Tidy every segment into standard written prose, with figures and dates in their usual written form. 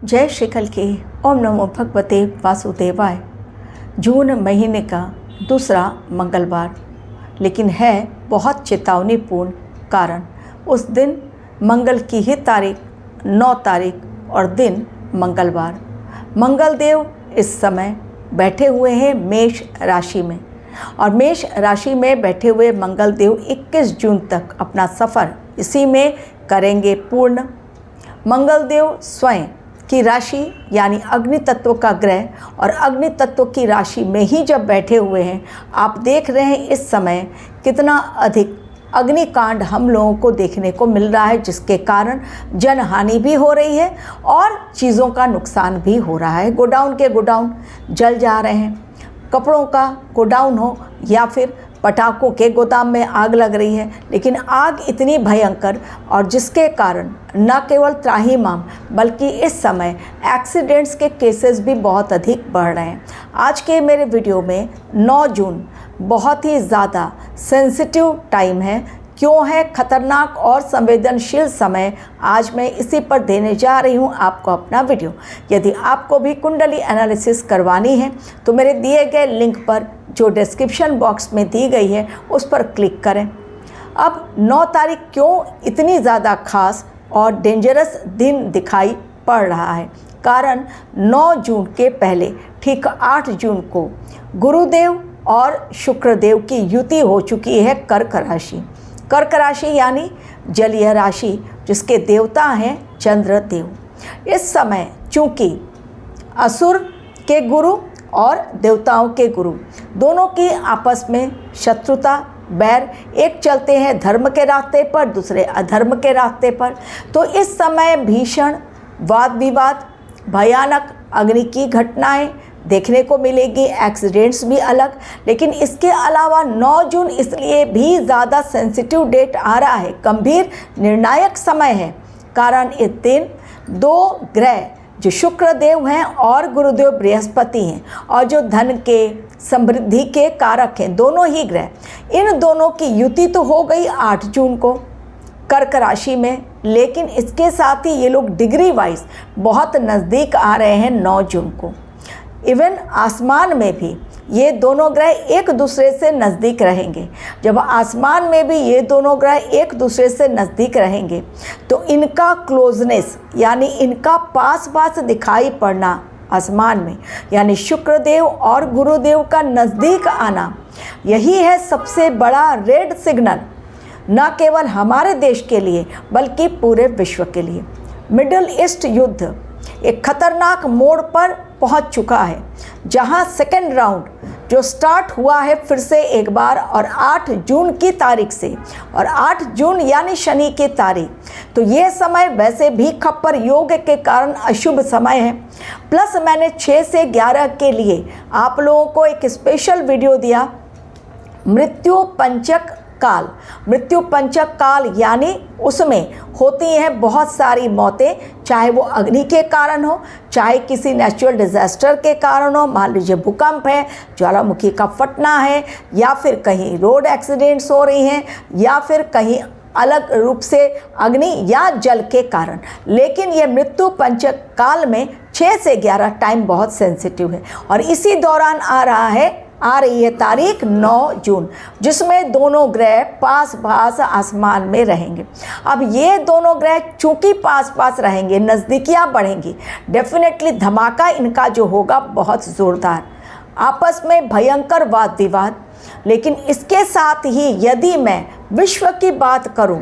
जय श्री कल की ओम नमो भगवते वासुदेवाय। जून महीने का दूसरा मंगलवार, लेकिन है बहुत चेतावनीपूर्ण। कारण उस दिन मंगल की ही तारीख 9 तारीख और दिन मंगलवार। मंगलदेव इस समय बैठे हुए हैं मेष राशि में, और मेष राशि में बैठे हुए मंगलदेव 21 जून तक अपना सफ़र इसी में करेंगे पूर्ण। मंगलदेव स्वयं की राशि यानी अग्नि तत्व का ग्रह और अग्नि तत्व की राशि में ही जब बैठे हुए हैं, आप देख रहे हैं इस समय कितना अधिक अग्निकांड हम लोगों को देखने को मिल रहा है, जिसके कारण जनहानि भी हो रही है और चीज़ों का नुकसान भी हो रहा है। गोडाउन के गोडाउन जल जा रहे हैं, कपड़ों का गोडाउन हो या फिर पटाखों के गोदाम में आग लग रही है। लेकिन आग इतनी भयंकर और जिसके कारण न केवल त्राहिमाम बल्कि इस समय एक्सीडेंट्स के केसेस भी बहुत अधिक बढ़ रहे हैं। आज के मेरे वीडियो में 9 जून बहुत ही ज़्यादा सेंसिटिव टाइम है। क्यों है खतरनाक और संवेदनशील समय, आज मैं इसी पर देने जा रही हूँ आपको अपना वीडियो। यदि आपको भी कुंडली एनालिसिस करवानी है तो मेरे दिए गए लिंक पर जो डिस्क्रिप्शन बॉक्स में दी गई है उस पर क्लिक करें। अब 9 तारीख क्यों इतनी ज़्यादा खास और डेंजरस दिन दिखाई पड़ रहा है? कारण 9 जून के पहले ठीक 8 जून को गुरुदेव और शुक्रदेव की युति हो चुकी है कर्क राशि। कर्क राशि यानी जलीय राशि, जिसके देवता हैं चंद्रदेव। इस समय चूँकि असुर के गुरु और देवताओं के गुरु दोनों की आपस में शत्रुता, बैर, एक चलते हैं धर्म के रास्ते पर, दूसरे अधर्म के रास्ते पर। तो इस समय भीषण वाद विवाद, भयानक अग्नि की घटनाएं देखने को मिलेगी, एक्सीडेंट्स भी अलग। लेकिन इसके अलावा 9 जून इसलिए भी ज़्यादा सेंसिटिव डेट आ रहा है, गंभीर निर्णायक समय है। कारण इस दिन 2 ग्रह जो शुक्रदेव हैं और गुरुदेव बृहस्पति हैं और जो धन के समृद्धि के कारक हैं, दोनों ही ग्रह, इन दोनों की युति तो हो गई 8 जून को कर्क राशि में। लेकिन इसके साथ ही ये लोग डिग्री वाइज बहुत नज़दीक आ रहे हैं 9 जून को। इवन आसमान में भी ये दोनों ग्रह एक दूसरे से नज़दीक रहेंगे। जब आसमान में भी ये दोनों ग्रह एक दूसरे से नज़दीक रहेंगे तो इनका क्लोजनेस यानी इनका पास पास दिखाई पड़ना आसमान में, यानी शुक्रदेव और गुरुदेव का नज़दीक आना, यही है सबसे बड़ा रेड सिग्नल, न केवल हमारे देश के लिए बल्कि पूरे विश्व के लिए। मिडिल ईस्ट युद्ध एक खतरनाक मोड़ पर पहुंच चुका है, जहां सेकेंड राउंड जो स्टार्ट हुआ है फिर से एक बार, और 8 जून की तारीख से, और 8 जून यानी शनि की तारीख। तो ये समय वैसे भी खप्पर योग के कारण अशुभ समय है। प्लस मैंने 6 से 11 के लिए आप लोगों को एक स्पेशल वीडियो दिया, मृत्यु पंचक काल। मृत्यु पंचक काल यानी उसमें होती हैं बहुत सारी मौतें, चाहे वो अग्नि के कारण हो, चाहे किसी नेचुरल डिज़ास्टर के कारण हो, मान लीजिए भूकंप है, ज्वालामुखी का फटना है, या फिर कहीं रोड एक्सीडेंट्स हो रही हैं, या फिर कहीं अलग रूप से अग्नि या जल के कारण। लेकिन ये मृत्यु पंचक काल में 6 से 11 टाइम बहुत सेंसिटिव है, और इसी दौरान आ रही है तारीख 9 जून, जिसमें दोनों ग्रह पास पास आसमान में रहेंगे। अब ये दोनों ग्रह चूंकि पास पास रहेंगे, नज़दीकियाँ बढ़ेंगी, डेफिनेटली धमाका इनका जो होगा बहुत ज़ोरदार, आपस में भयंकर वाद विवाद। लेकिन इसके साथ ही यदि मैं विश्व की बात करूं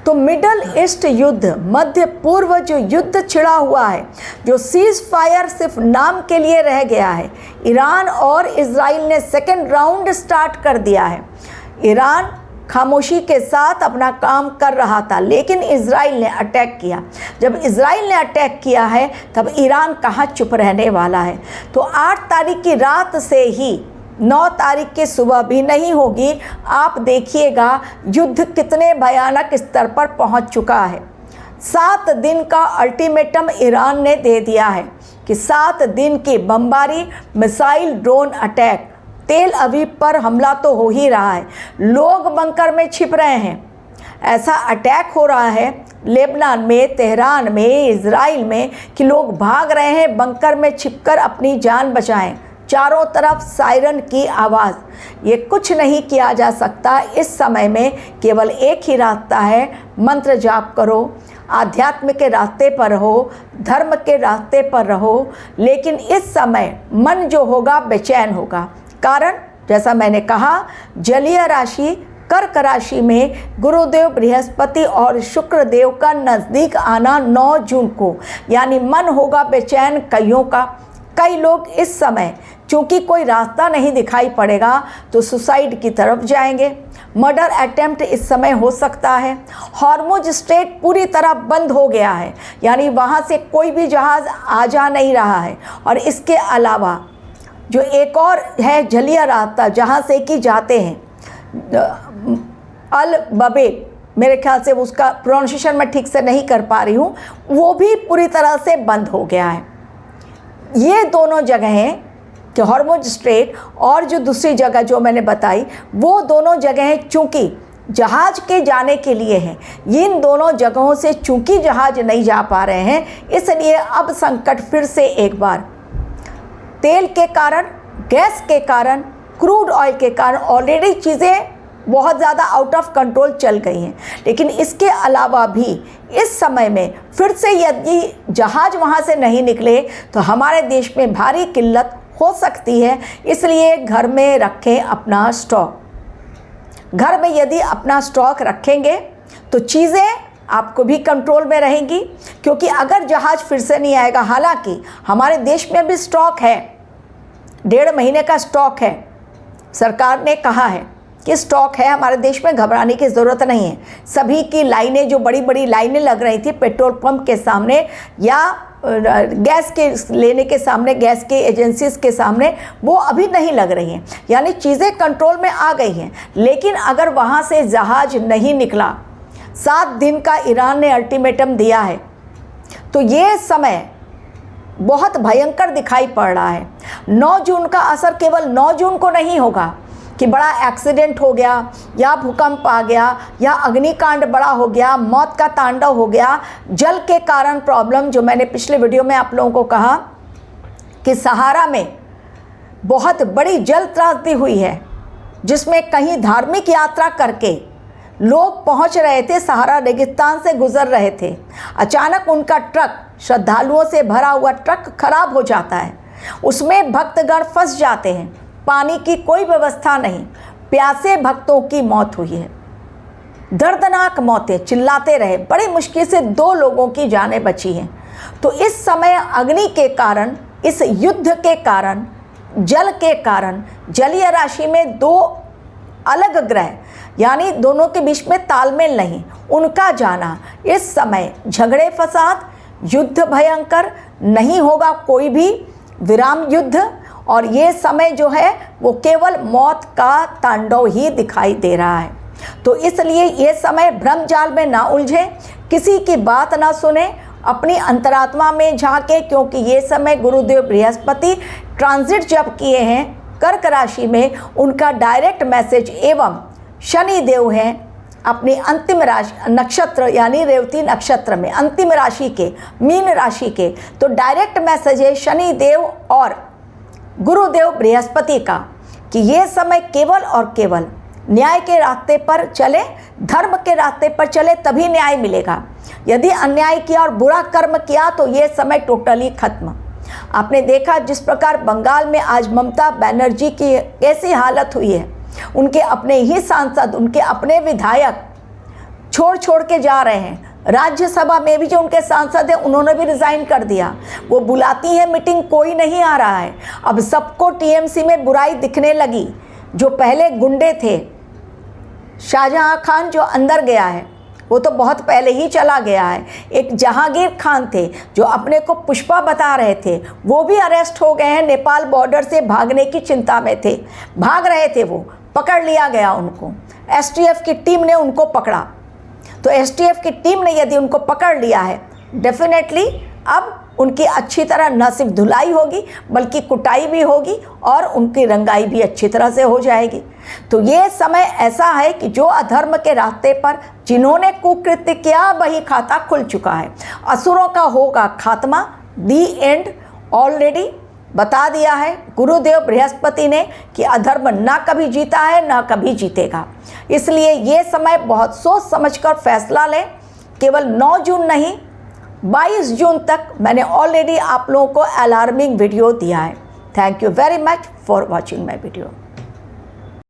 तो मिडल ईस्ट युद्ध, मध्य पूर्व जो युद्ध छिड़ा हुआ है, जो सीज फायर सिर्फ नाम के लिए रह गया है, ईरान और इजराइल ने सेकेंड राउंड स्टार्ट कर दिया है। ईरान खामोशी के साथ अपना काम कर रहा था, लेकिन इजराइल ने अटैक किया। जब इजराइल ने अटैक किया है तब ईरान कहाँ चुप रहने वाला है। तो 8 तारीख की रात से ही 9 तारीख की सुबह भी नहीं होगी। आप देखिएगा युद्ध कितने भयानक स्तर पर पहुंच चुका है। 7 दिन का अल्टीमेटम ईरान ने दे दिया है कि 7 दिन की बमबारी, मिसाइल, ड्रोन अटैक, तेल अवीव पर हमला तो हो ही रहा है, लोग बंकर में छिप रहे हैं, ऐसा अटैक हो रहा है लेबनान में, तेहरान में, इज़राइल में कि लोग भाग रहे हैं बंकर में छिपकर अपनी जान बचाएं। चारों तरफ सायरन की आवाज़। ये कुछ नहीं किया जा सकता इस समय में, केवल एक ही रास्ता है, मंत्र जाप करो, आध्यात्म के रास्ते पर रहो, धर्म के रास्ते पर रहो। लेकिन इस समय मन जो होगा बेचैन होगा। कारण जैसा मैंने कहा, जलीय राशि कर्क राशि में गुरुदेव बृहस्पति और शुक्र देव का नज़दीक आना 9 जून को, यानी मन होगा बेचैन कईयों का। कई लोग इस समय चूँकि कोई रास्ता नहीं दिखाई पड़ेगा तो सुसाइड की तरफ जाएंगे। मर्डर अटेम्प्ट इस समय हो सकता है। हॉर्मुज स्ट्रेट पूरी तरह बंद हो गया है, यानी वहाँ से कोई भी जहाज़ आ जा नहीं रहा है। और इसके अलावा जो एक और है जलीय रास्ता जहाँ से कि जाते हैं अल बबेल, मेरे ख्याल से उसका प्रोनाउंसिएशन मैं ठीक से नहीं कर पा रही हूँ, वो भी पूरी तरह से बंद हो गया है। ये दोनों जगहें कि हॉर्मुज स्ट्रेट और जो दूसरी जगह जो मैंने बताई, वो दोनों जगहें चूँकि जहाज़ के जाने के लिए हैं, इन दोनों जगहों से चूँकि जहाज़ नहीं जा पा रहे हैं, इसलिए अब संकट फिर से एक बार तेल के कारण, गैस के कारण, क्रूड ऑयल के कारण ऑलरेडी चीज़ें बहुत ज़्यादा आउट ऑफ कंट्रोल चल गई हैं। लेकिन इसके अलावा भी इस समय में फिर से यदि जहाज़ वहाँ से नहीं निकले तो हमारे देश में भारी किल्लत हो सकती है। इसलिए घर में रखें अपना स्टॉक। घर में यदि अपना स्टॉक रखेंगे तो चीज़ें आपको भी कंट्रोल में रहेंगी, क्योंकि अगर जहाज़ फिर से नहीं आएगा, हालांकि हमारे देश में भी स्टॉक है, 1.5 महीने का स्टॉक है। सरकार ने कहा है कि स्टॉक है हमारे देश में, घबराने की ज़रूरत नहीं है। सभी की लाइनें, जो बड़ी बड़ी लाइनें लग रही थी पेट्रोल पंप के सामने या गैस के लेने के सामने, गैस के एजेंसीज़ के सामने, वो अभी नहीं लग रही हैं, यानी चीज़ें कंट्रोल में आ गई हैं। लेकिन अगर वहाँ से जहाज़ नहीं निकला, 7 दिन का ईरान ने अल्टीमेटम दिया है, तो ये समय बहुत भयंकर दिखाई पड़ रहा है। 9 जून का असर केवल 9 जून को नहीं होगा कि बड़ा एक्सीडेंट हो गया या भूकंप आ गया या अग्निकांड बड़ा हो गया, मौत का तांडव हो गया। जल के कारण प्रॉब्लम, जो मैंने पिछले वीडियो में आप लोगों को कहा कि सहारा में बहुत बड़ी जल त्रासदी हुई है, जिसमें कहीं धार्मिक यात्रा करके लोग पहुंच रहे थे, सहारा रेगिस्तान से गुजर रहे थे, अचानक उनका ट्रक, श्रद्धालुओं से भरा हुआ ट्रक खराब हो जाता है, उसमें भक्तगण फंस जाते हैं, पानी की कोई व्यवस्था नहीं, प्यासे भक्तों की मौत हुई है, दर्दनाक मौतें, चिल्लाते रहे, बड़ी मुश्किल से 2 लोगों की जानें बची हैं। तो इस समय अग्नि के कारण, इस युद्ध के कारण, जल के कारण, जलीय राशि में 2 अलग ग्रह, यानी दोनों के बीच में तालमेल नहीं, उनका जाना, इस समय झगड़े फसाद, युद्ध भयंकर, नहीं होगा कोई भी विराम युद्ध, और ये समय जो है वो केवल मौत का तांडव ही दिखाई दे रहा है। तो इसलिए ये समय भ्रम जाल में ना उलझे, किसी की बात ना सुने, अपनी अंतरात्मा में झांके, क्योंकि ये समय गुरुदेव बृहस्पति ट्रांजिट जब किए हैं कर्क राशि में, उनका डायरेक्ट मैसेज एवं शनि देव हैं अपनी अंतिम राशि नक्षत्र यानी रेवती नक्षत्र में, अंतिम राशि के, मीन राशि के, तो डायरेक्ट मैसेज है शनि देव और गुरुदेव बृहस्पति का कि ये समय केवल और केवल न्याय के रास्ते पर चले, धर्म के रास्ते पर चले, तभी न्याय मिलेगा। यदि अन्याय किया और बुरा कर्म किया तो ये समय टोटली खत्म। आपने देखा जिस प्रकार बंगाल में आज ममता बनर्जी की कैसी हालत हुई है, उनके अपने ही सांसद, उनके अपने विधायक छोड़ के जा रहे हैं। राज्यसभा में भी जो उनके सांसद हैं उन्होंने भी रिज़ाइन कर दिया। वो बुलाती है मीटिंग, कोई नहीं आ रहा है। अब सबको टीएमसी में बुराई दिखने लगी। जो पहले गुंडे थे, शाहजहां खान जो अंदर गया है वो तो बहुत पहले ही चला गया है। एक जहांगीर खान थे जो अपने को पुष्पा बता रहे थे, वो भी अरेस्ट हो गए हैं। नेपाल बॉर्डर से भागने की चिंता में थे, भाग रहे थे, वो पकड़ लिया गया उनको। एसटीएफ की टीम ने उनको पकड़ा। तो एसटीएफ की टीम ने यदि उनको पकड़ लिया है, डेफिनेटली अब उनकी अच्छी तरह न सिर्फ धुलाई होगी बल्कि कुटाई भी होगी और उनकी रंगाई भी अच्छी तरह से हो जाएगी। तो ये समय ऐसा है कि जो अधर्म के रास्ते पर जिन्होंने कुकृत्य किया वही खाता खुल चुका है। असुरों का होगा खात्मा, दी एंड ऑलरेडी बता दिया है गुरुदेव बृहस्पति ने कि अधर्म ना कभी जीता है ना कभी जीतेगा। इसलिए ये समय बहुत सोच समझकर फैसला लें। केवल 9 जून नहीं 22 जून तक मैंने ऑलरेडी आप लोगों को अलार्मिंग वीडियो दिया है। Thank you very much for watching my video.